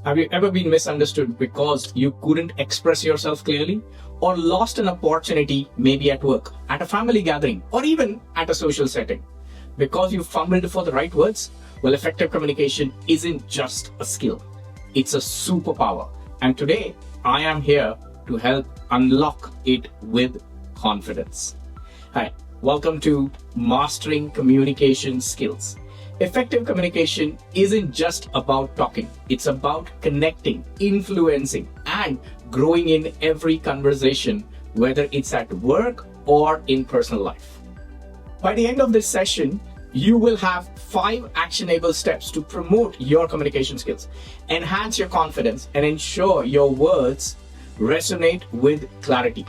Have you ever been misunderstood because you couldn't express yourself clearly, or lost an opportunity, maybe at work, at a family gathering, or even at a social setting? Because you fumbled for the right words? Well, effective communication isn't just a skill. It's a superpower. And today, I am here to help unlock it with confidence. Hi, welcome to Mastering Communication Skills. Effective communication isn't just about talking. It's about connecting, influencing, and growing in every conversation, whether it's at work or in personal life. By the end of this session, you will have 5 actionable steps to promote your communication skills, enhance your confidence, and ensure your words resonate with clarity.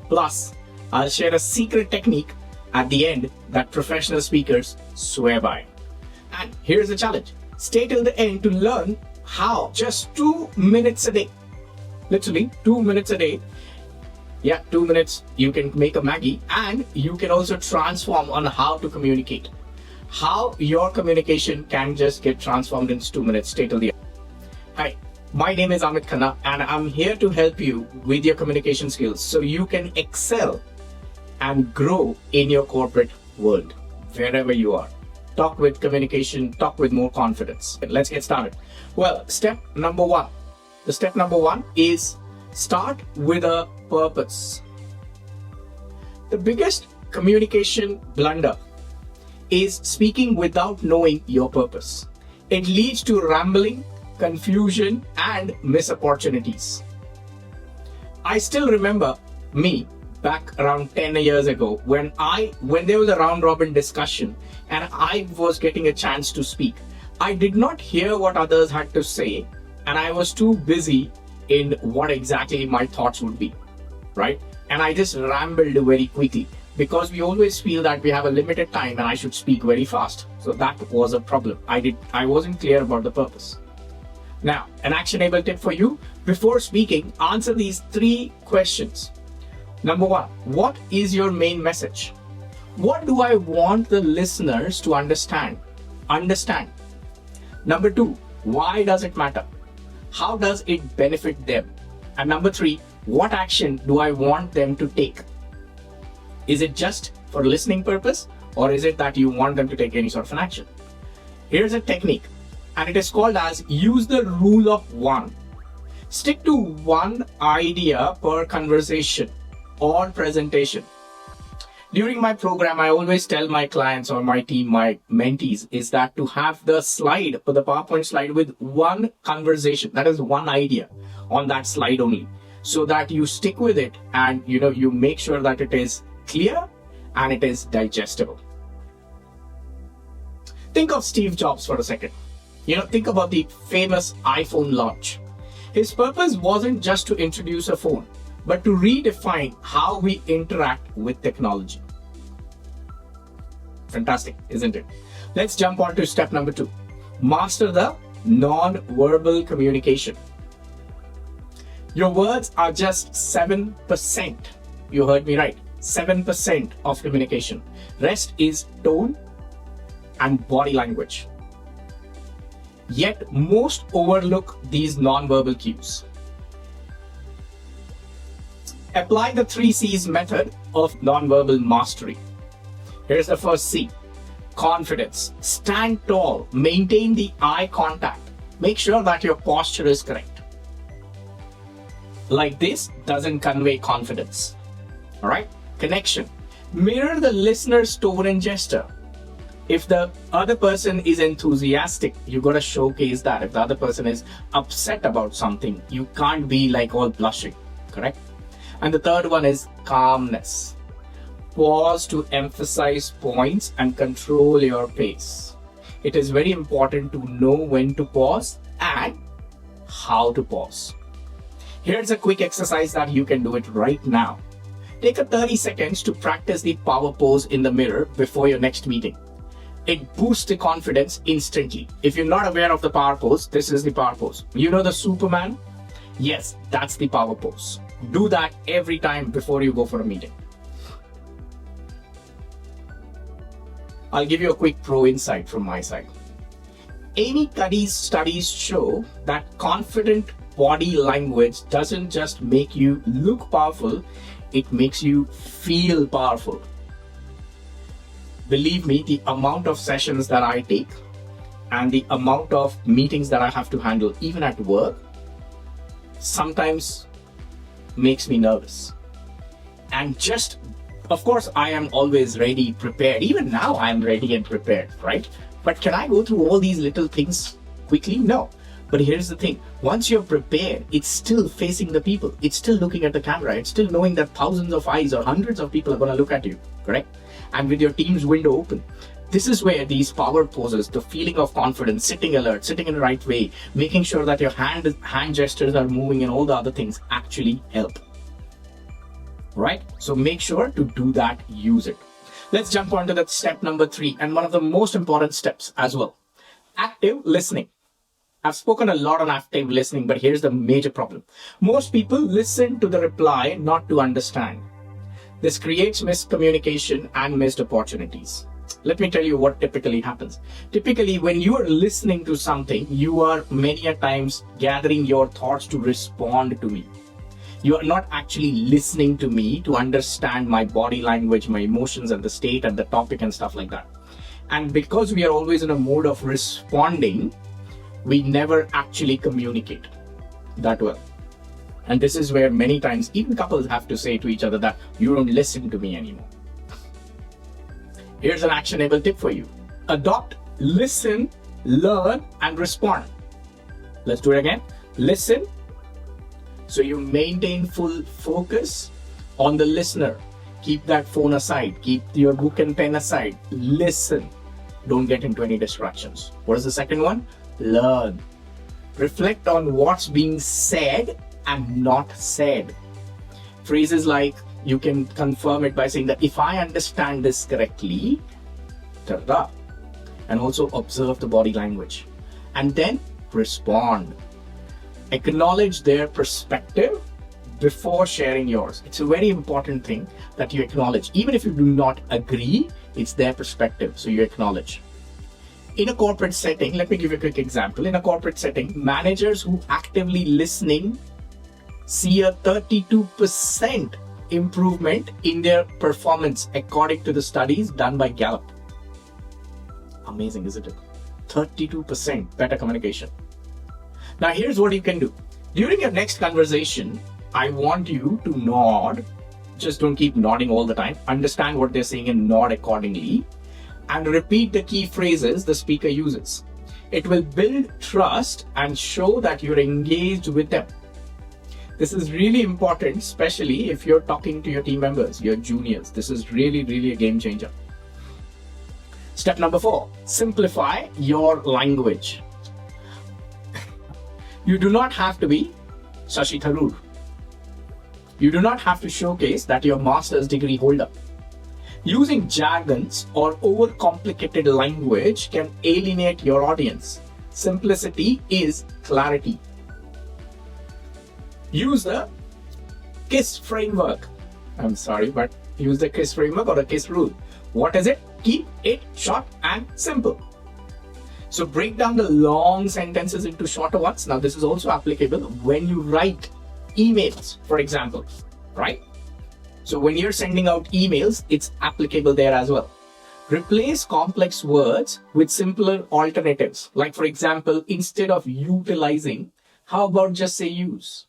Plus, I'll share a secret technique at the end that professional speakers swear by. And here's the challenge. Stay till the end to learn how just 2 minutes a day, literally 2 minutes a day. Yeah, 2 minutes, you can make a Maggie, and you can also transform on how to communicate. How your communication can just get transformed in 2 minutes. Stay till the end. Hi, my name is Amit Khanna, and I'm here to help you with your communication skills so you can excel and grow in your corporate world, wherever you are. Talk with communication, talk with more confidence. Let's get started. Well, step number 1. The step number 1 is start with a purpose. The biggest communication blunder is speaking without knowing your purpose. It leads to rambling, confusion, and missed opportunities. I still remember me back around 10 years ago when there was a round robin discussion and I was getting a chance to speak. I did not hear what others had to say, and I was too busy in what exactly my thoughts would be, right? And I just rambled very quickly because we always feel that we have a limited time and I should speak very fast. So that was a problem. I wasn't clear about the purpose. Now, an actionable tip for you: before speaking, answer these 3 questions. Number 1, what is your main message? What do I want the listeners to understand? Number 2, why does it matter? How does it benefit them? And number 3, what action do I want them to take? Is it just for listening purpose, or is it that you want them to take any sort of an action? Here's a technique, and it is called as use the rule of 1. Stick to 1 idea per conversation or presentation. During my program, I always tell my clients or my team, my mentees, is that to have the slide or the PowerPoint slide with 1 conversation, that is 1 idea on that slide only, so that you stick with it and you make sure that it is clear and it is digestible. Think of Steve Jobs for a second. Think about the famous iPhone launch. His purpose wasn't just to introduce a phone, but to redefine how we interact with technology. Fantastic, isn't it? Let's jump on to step number 2. Master the non-verbal communication. Your words are just 7%. You heard me right. 7% of communication. Rest is tone and body language. Yet most overlook these non-verbal cues. Apply the 3 C's method of non-verbal mastery. Here's the first C: confidence. Stand tall, maintain the eye contact. Make sure that your posture is correct. Like this doesn't convey confidence. All right? Connection. Mirror the listener's tone and gesture. If the other person is enthusiastic, you gotta showcase that. If the other person is upset about something, you can't be like all blushing, correct? And the third one is calmness. Pause to emphasize points and control your pace. It is very important to know when to pause and how to pause. Here's a quick exercise that you can do it right now. Take a 30 seconds to practice the power pose in the mirror before your next meeting. It boosts the confidence instantly. If you're not aware of the power pose, this is the power pose. You know the Superman? Yes, that's the power pose. Do that every time before you go for a meeting. I'll give you a quick pro insight from my side. Amy Cuddy's studies show that confident body language doesn't just make you look powerful, it makes you feel powerful. Believe me, the amount of sessions that I take and the amount of meetings that I have to handle, even at work, sometimes makes me nervous. And just, of course, I am always ready, prepared. Even now, I am ready and prepared, right? But can I go through all these little things quickly? No. But here's the thing. Once you're prepared, it's still facing the people. It's still looking at the camera. It's still knowing that thousands of eyes or hundreds of people are going to look at you, correct? And with your team's window open. This is where these power poses, the feeling of confidence, sitting alert, sitting in the right way, making sure that your hand gestures are moving and all the other things actually help. Right? So make sure to do that, use it. Let's jump on to that step number 3 and one of the most important steps as well. Active listening. I've spoken a lot on active listening, but here's the major problem. Most people listen to the reply, not to understand. This creates miscommunication and missed opportunities. Let me tell you what typically happens. Typically, when you are listening to something, you are many a times gathering your thoughts to respond to me. You are not actually listening to me to understand my body language, my emotions and the state and the topic and stuff like that. And because we are always in a mode of responding, we never actually communicate that well. And this is where many times even couples have to say to each other that you don't listen to me anymore. Here's an actionable tip for you. Adopt, listen, learn, and respond. Let's do it again. Listen. So you maintain full focus on the listener. Keep that phone aside. Keep your book and pen aside. Listen. Don't get into any distractions. What is the second one? Learn. Reflect on what's being said and not said. Phrases like, you can confirm it by saying that if I understand this correctly, ta-da. And also observe the body language. And then respond. Acknowledge their perspective before sharing yours. It's a very important thing that you acknowledge. Even if you do not agree, it's their perspective, so you acknowledge. In a corporate setting, let me give you a quick example. In a corporate setting, managers who actively listening see a 32% improvement in their performance according to the studies done by Gallup. Amazing, isn't it? 32% better communication. Now here's what you can do. During your next conversation, I want you to nod. Just don't keep nodding all the time. Understand what they're saying and nod accordingly. And repeat the key phrases the speaker uses. It will build trust and show that you're engaged with them. This is really important, especially if you're talking to your team members, your juniors. This is really, really a game changer. Step number 4, simplify your language. You do not have to be Shashi Tharoor. You do not have to showcase that you're a master's degree holder. Using jargons or overcomplicated language can alienate your audience. Simplicity is clarity. Use the KISS framework. I'm sorry, but use the KISS framework or the KISS rule. What is it? Keep it short and simple. So break down the long sentences into shorter ones. Now this is also applicable when you write emails, for example, right? So when you're sending out emails, it's applicable there as well. Replace complex words with simpler alternatives. Like for example, instead of utilizing, how about just say use?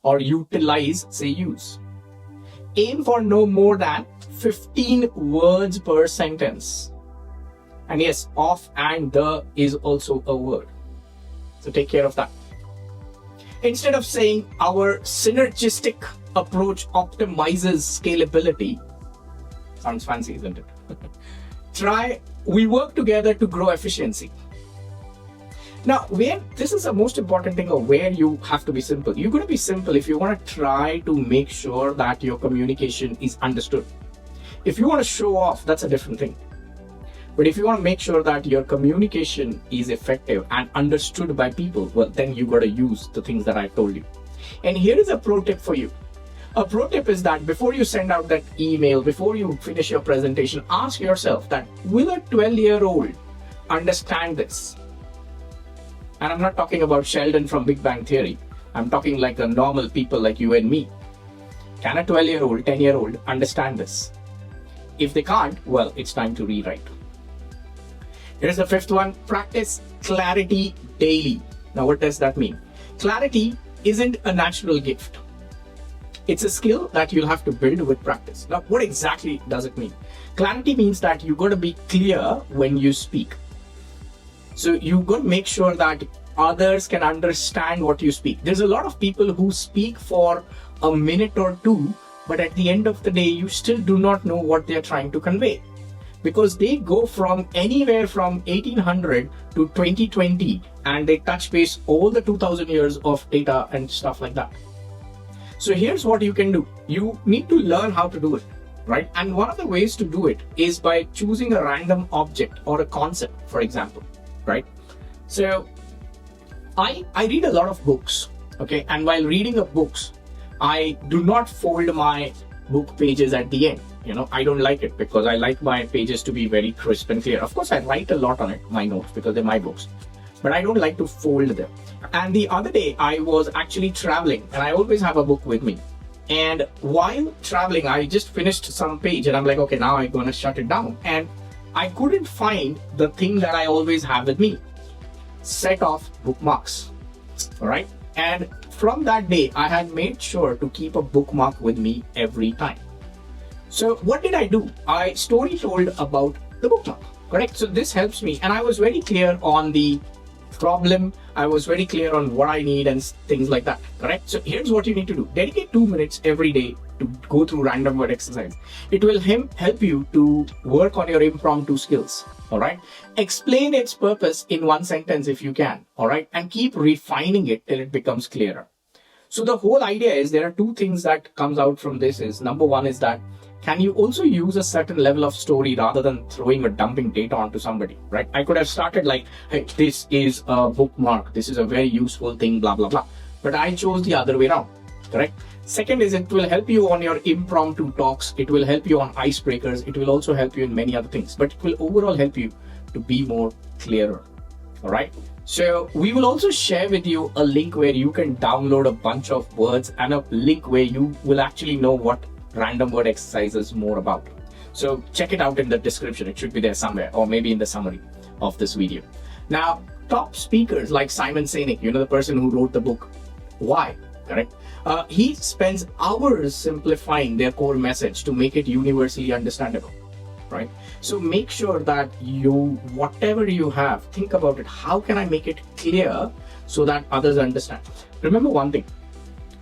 Or utilize, say use. Aim for no more than 15 words per sentence. And yes, of and the is also a word. So take care of that. Instead of saying our synergistic approach optimizes scalability, sounds fancy, isn't it? Try, we work together to grow efficiency. Now, this is the most important thing of where you have to be simple. You're going to be simple if you want to try to make sure that your communication is understood. If you want to show off, that's a different thing. But if you want to make sure that your communication is effective and understood by people, well, then you got to use the things that I told you. And here is a pro tip for you. A pro tip is that before you send out that email, before you finish your presentation, ask yourself that, will a 12-year-old understand this? And I'm not talking about Sheldon from Big Bang Theory. I'm talking like a normal people like you and me. Can a 12-year-old, 10-year-old understand this? If they can't, well, it's time to rewrite. Here's the fifth one. Practice clarity daily. Now, what does that mean? Clarity isn't a natural gift. It's a skill that you'll have to build with practice. Now, what exactly does it mean? Clarity means that you've got to be clear when you speak. So you've got to make sure that others can understand what you speak. There's a lot of people who speak for a minute or two, but at the end of the day, you still do not know what they're trying to convey. Because they go from anywhere from 1800 to 2020 and they touch base all the 2000 years of data and stuff like that. So here's what you can do. You need to learn how to do it, right? And one of the ways to do it is by choosing a random object or a concept, for example, right? So I read a lot of books, okay? And while reading the books, I do not fold my book pages at the end. I don't like it because I like my pages to be very crisp and clear. Of course, I write a lot on it, my notes, because they're my books, but I don't like to fold them. And the other day I was actually traveling and I always have a book with me. And while traveling, I just finished some page and I'm like, okay, now I'm going to shut it down. And I couldn't find the thing that I always have with me, set of bookmarks. All right. And from that day, I had made sure to keep a bookmark with me every time. So what did I do? I story told about the bookmark, correct? So this helps me. And I was very clear on the problem. I was very clear on what I need and things like that, correct? So here's what you need to do. Dedicate 2 minutes every day to go through random word exercise. It will help you to work on your impromptu skills, all right? Explain its purpose in one sentence if you can, all right? And keep refining it till it becomes clearer. So the whole idea is there are two things that comes out from this is, number one is that can you also use a certain level of story rather than throwing or dumping data onto somebody, right? I could have started like, hey, this is a bookmark. This is a very useful thing, blah, blah, blah. But I chose the other way around, correct? Second is it will help you on your impromptu talks. It will help you on icebreakers. It will also help you in many other things, but it will overall help you to be more clearer, all right? So we will also share with you a link where you can download a bunch of words and a link where you will actually know what random word exercise is more about. So check it out in the description. It should be there somewhere, or maybe in the summary of this video. Now, top speakers like Simon Sinek, the person who wrote the book, Why, correct? He spends hours simplifying their core message to make it universally understandable, right? So make sure that whatever you have, think about it. How can I make it clear so that others understand? Remember one thing,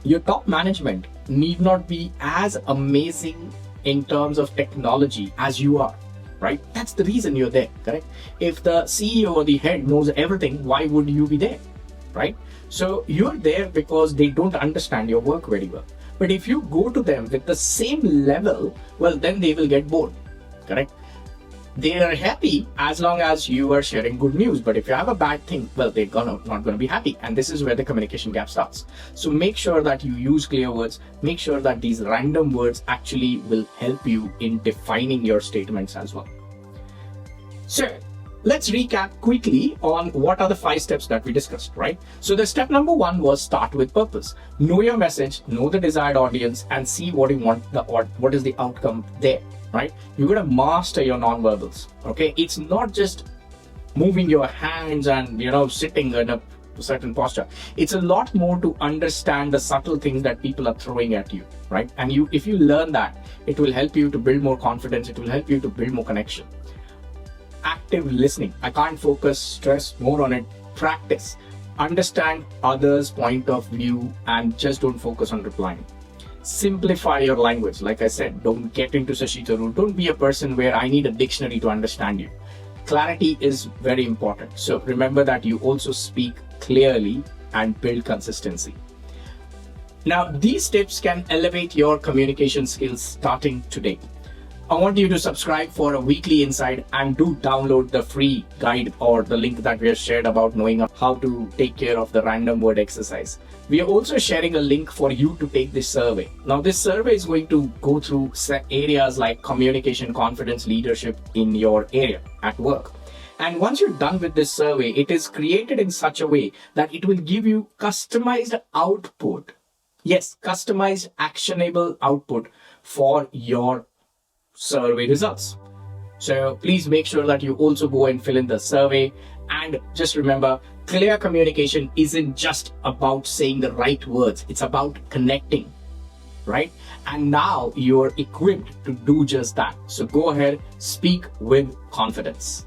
your top management need not be as amazing in terms of technology as you are, right? That's the reason you're there, correct? If the CEO or the head knows everything, why would you be there, right? So you're there because they don't understand your work very well. But if you go to them with the same level, well, then they will get bored, correct? They are happy as long as you are sharing good news. But if you have a bad thing, well, they're not going to be happy. And this is where the communication gap starts. So make sure that you use clear words. Make sure that these random words actually will help you in defining your statements as well. So let's recap quickly on what are the 5 steps that we discussed, right? So the step number 1 was start with purpose. Know your message, know the desired audience, and see what you want, what is the outcome there. Right? You're going to master your nonverbals. Okay. It's not just moving your hands and, sitting in a certain posture. It's a lot more to understand the subtle things that people are throwing at you. Right. And if you learn that, it will help you to build more confidence. It will help you to build more connection. Active listening. I can't stress more on it. Practice. Understand others' point of view and just don't focus on replying. Simplify your language. Like I said, don't get into Sashita rule. Don't be a person where I need a dictionary to understand you. Clarity is very important. So remember that you also speak clearly and build consistency. Now, these tips can elevate your communication skills starting today. I want you to subscribe for a weekly insight and do download the free guide or the link that we have shared about knowing how to take care of the random word exercise. We are also sharing a link for you to take this survey. Now, this survey is going to go through areas like communication, confidence, leadership in your area at work. And once you're done with this survey, it is created in such a way that it will give you customized output. Yes, customized actionable output for your survey results. So please make sure that you also go and fill in the survey. And just remember, clear communication isn't just about saying the right words. It's about connecting, right? And now you're equipped to do just that. So go ahead, speak with confidence.